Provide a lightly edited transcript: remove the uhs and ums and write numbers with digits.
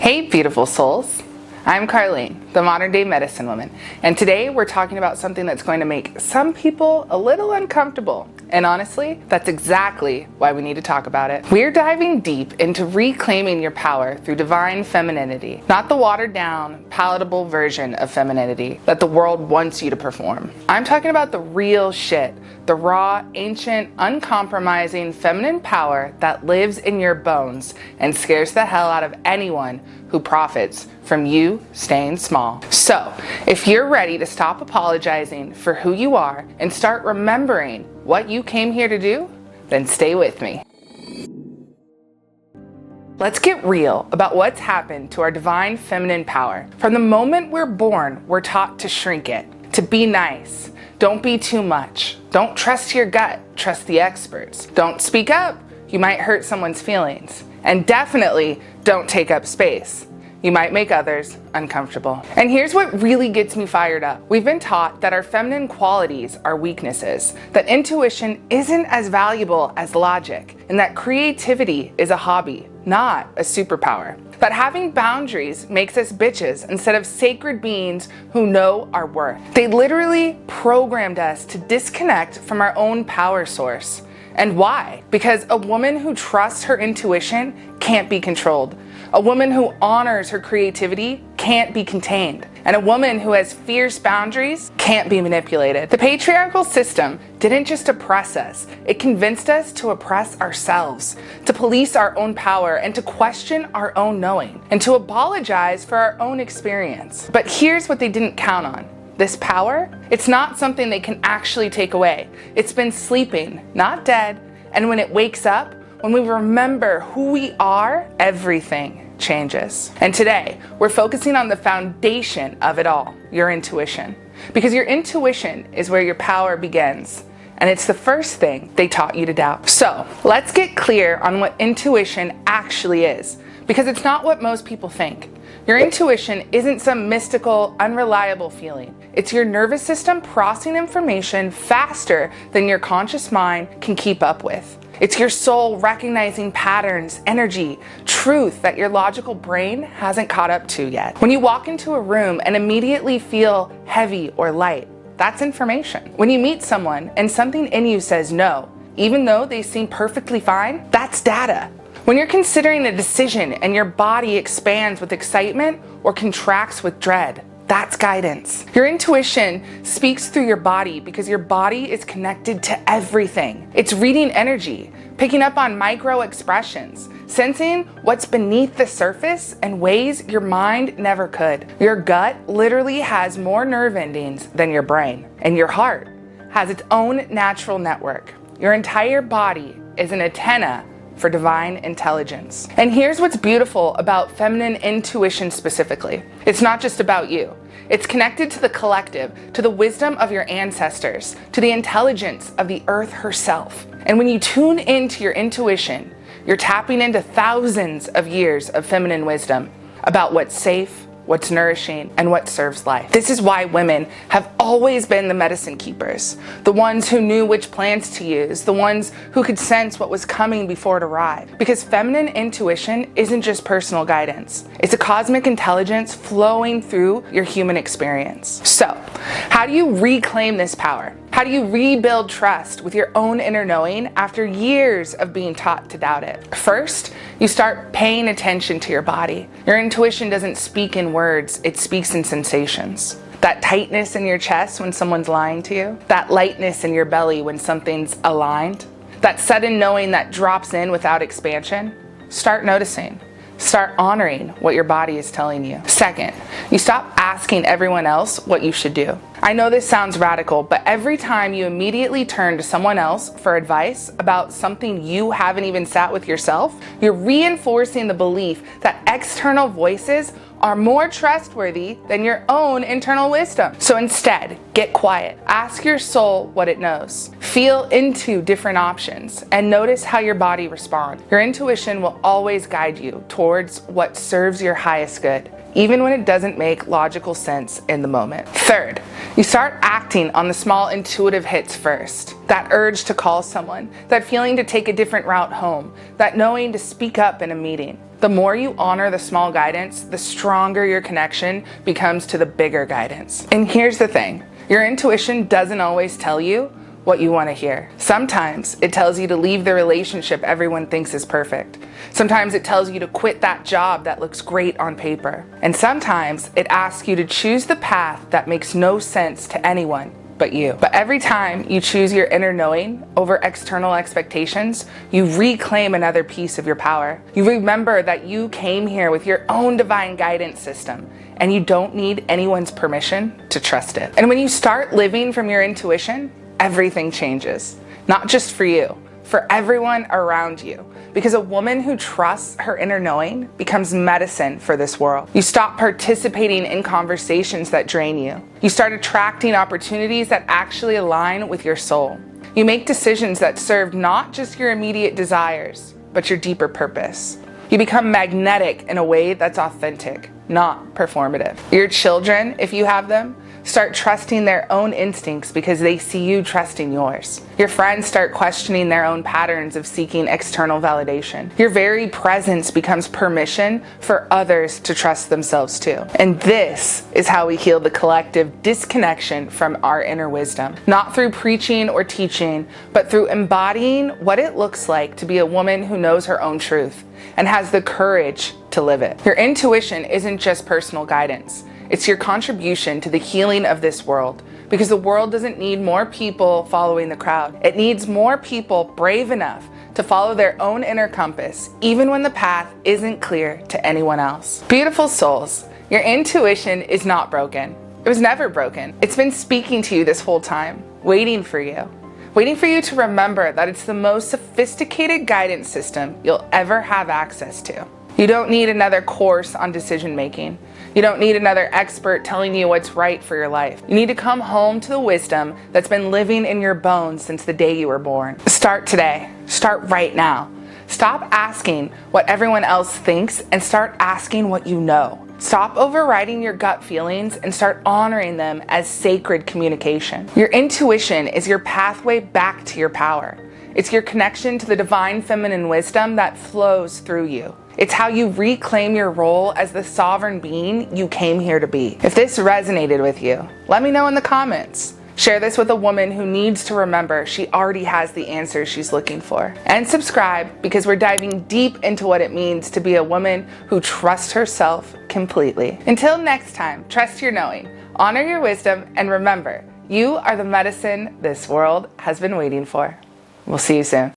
Hey beautiful souls, I'm Carlene, the modern day medicine woman, and today we're talking about something that's going to make some people a little uncomfortable. And honestly, that's exactly why we need to talk about it. We're diving deep into reclaiming your power through divine femininity, not the watered down, palatable version of femininity that the world wants you to perform. I'm talking about the real shit, the raw, ancient, uncompromising feminine power that lives in your bones and scares the hell out of anyone who profits from you staying small. So, if you're ready to stop apologizing for who you are and start remembering what you came here to do, then stay with me. Let's get real about what's happened to our divine feminine power. From the moment we're born, we're taught to shrink it, to be nice. Don't be too much. Don't trust your gut, trust the experts. Don't speak up, you might hurt someone's feelings. And definitely don't take up space. You might make others uncomfortable. And here's what really gets me fired up. We've been taught that our feminine qualities are weaknesses, that intuition isn't as valuable as logic, and that creativity is a hobby, not a superpower. That having boundaries makes us bitches instead of sacred beings who know our worth. They literally programmed us to disconnect from our own power source. And why? Because a woman who trusts her intuition can't be controlled. A woman who honors her creativity can't be contained. And a woman who has fierce boundaries can't be manipulated. The patriarchal system didn't just oppress us, it convinced us to oppress ourselves, to police our own power and to question our own knowing, and to apologize for our own experience. But here's what they didn't count on. This power, it's not something they can actually take away. It's been sleeping, not dead, and when it wakes up, when we remember who we are, everything changes. And today, we're focusing on the foundation of it all, your intuition. Because your intuition is where your power begins. And it's the first thing they taught you to doubt. So, let's get clear on what intuition actually is. Because it's not what most people think. Your intuition isn't some mystical, unreliable feeling. It's your nervous system processing information faster than your conscious mind can keep up with. It's your soul recognizing patterns, energy, truth that your logical brain hasn't caught up to yet. When you walk into a room and immediately feel heavy or light, that's information. When you meet someone and something in you says no, even though they seem perfectly fine, that's data. When you're considering a decision and your body expands with excitement or contracts with dread, that's guidance. Your intuition speaks through your body because your body is connected to everything. It's reading energy, picking up on micro expressions, sensing what's beneath the surface in ways your mind never could. Your gut literally has more nerve endings than your brain, and your heart has its own natural network. Your entire body is an antenna for divine intelligence. And here's what's beautiful about feminine intuition specifically. It's not just about you. It's connected to the collective, to the wisdom of your ancestors, to the intelligence of the earth herself. And when you tune into your intuition, you're tapping into thousands of years of feminine wisdom about what's safe, what's nourishing, and what serves life. This is why women have always been the medicine keepers, the ones who knew which plants to use, the ones who could sense what was coming before it arrived. Because feminine intuition isn't just personal guidance, it's a cosmic intelligence flowing through your human experience. So, how do you reclaim this power? How do you rebuild trust with your own inner knowing after years of being taught to doubt it? First, you start paying attention to your body. Your intuition doesn't speak in words, it speaks in sensations. That tightness in your chest when someone's lying to you, that lightness in your belly when something's aligned, that sudden knowing that drops in without expansion, start noticing. Start honoring what your body is telling you. Second, you stop asking everyone else what you should do. I know this sounds radical, but every time you immediately turn to someone else for advice about something you haven't even sat with yourself, you're reinforcing the belief that external voices are more trustworthy than your own internal wisdom. So instead, get quiet. Ask your soul what it knows. Feel into different options and notice how your body responds. Your intuition will always guide you towards what serves your highest good, even when it doesn't make logical sense in the moment. Third, you start acting on the small intuitive hits first. That urge to call someone, that feeling to take a different route home, that knowing to speak up in a meeting. The more you honor the small guidance, the stronger your connection becomes to the bigger guidance. And here's the thing, your intuition doesn't always tell you what you want to hear. Sometimes it tells you to leave the relationship everyone thinks is perfect. Sometimes it tells you to quit that job that looks great on paper. And sometimes it asks you to choose the path that makes no sense to anyone but you. But every time you choose your inner knowing over external expectations, you reclaim another piece of your power. You remember that you came here with your own divine guidance system, and you don't need anyone's permission to trust it. And when you start living from your intuition, everything changes. Not just for you, for everyone around you. Because a woman who trusts her inner knowing becomes medicine for this world. You stop participating in conversations that drain you. You start attracting opportunities that actually align with your soul. You make decisions that serve not just your immediate desires, but your deeper purpose. You become magnetic in a way that's authentic, not performative. Your children, if you have them, start trusting their own instincts because they see you trusting yours. Your friends start questioning their own patterns of seeking external validation. Your very presence becomes permission for others to trust themselves too. And this is how we heal the collective disconnection from our inner wisdom. Not through preaching or teaching, but through embodying what it looks like to be a woman who knows her own truth and has the courage to live it. Your intuition isn't just personal guidance. It's your contribution to the healing of this world, because the world doesn't need more people following the crowd. It needs more people brave enough to follow their own inner compass, even when the path isn't clear to anyone else. Beautiful souls, your intuition is not broken. It was never broken. It's been speaking to you this whole time, waiting for you to remember that it's the most sophisticated guidance system you'll ever have access to. You don't need another course on decision making. You don't need another expert telling you what's right for your life. You need to come home to the wisdom that's been living in your bones since the day you were born. Start today. Start right now. Stop asking what everyone else thinks and start asking what you know. Stop overriding your gut feelings and start honoring them as sacred communication. Your intuition is your pathway back to your power. It's your connection to the divine feminine wisdom that flows through you. It's how you reclaim your role as the sovereign being you came here to be. If this resonated with you, let me know in the comments. Share this with a woman who needs to remember she already has the answers she's looking for. And subscribe, because we're diving deep into what it means to be a woman who trusts herself completely. Until next time, trust your knowing, honor your wisdom, and remember, you are the medicine this world has been waiting for. We'll see you soon.